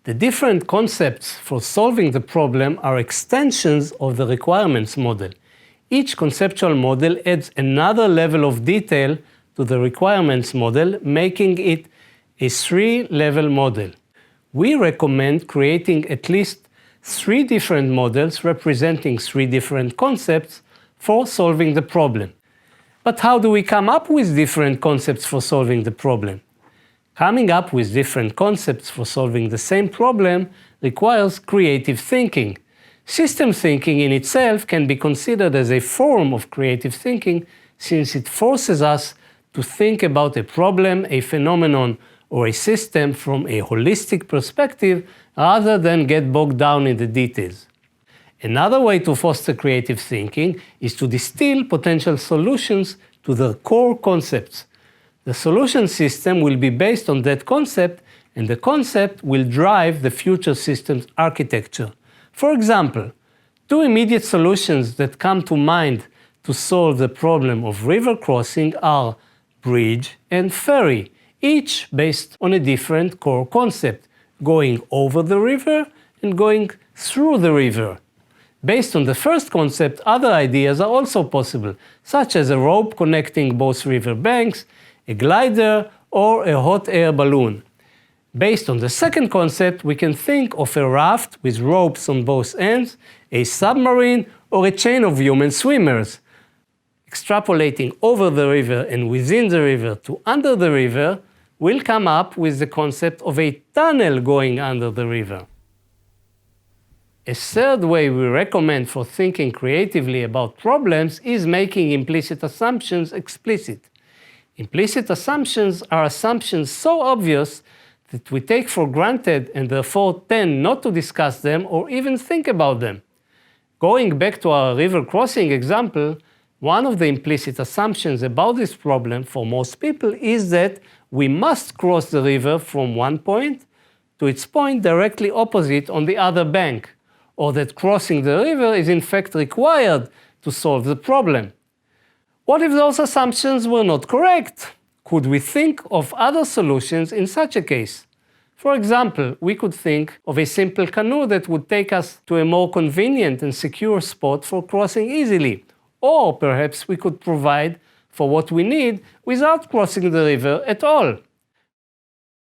The different concepts for solving the problem are extensions of the requirements model. Each conceptual model adds another level of detail to the requirements model, making it a three-level model. We recommend creating at least 3 different models representing 3 different concepts for solving the problem. But how do we come up with different concepts for solving the problem? Coming up with different concepts for solving the same problem requires creative thinking. System thinking in itself can be considered as a form of creative thinking since it forces us to think about a problem, a phenomenon, or a system from a holistic perspective rather than get bogged down in the details. Another way to foster creative thinking is to distill potential solutions to their core concepts. The solution system will be based on that concept, and the concept will drive the future system's architecture. For example, 2 immediate solutions that come to mind to solve the problem of river crossing are bridge and ferry, each based on a different core concept, going over the river and going through the river. Based on the first concept, other ideas are also possible, such as a rope connecting both river banks, a glider, or a hot air balloon. Based on the second concept, we can think of a raft with ropes on both ends, a submarine, or a chain of human swimmers. Extrapolating over the river and within the river to under the river, we'll come up with the concept of a tunnel going under the river. A third way we recommend for thinking creatively about problems is making implicit assumptions explicit. Implicit assumptions are assumptions so obvious that we take for granted and therefore tend not to discuss them or even think about them. Going back to our river crossing example, one of the implicit assumptions about this problem for most people is that we must cross the river from one point to its point directly opposite on the other bank, or that crossing the river is in fact required to solve the problem. What if those assumptions were not correct? Could we think of other solutions in such a case? For example, we could think of a simple canoe that would take us to a more convenient and secure spot for crossing easily. Or perhaps we could provide for what we need without crossing the river at all.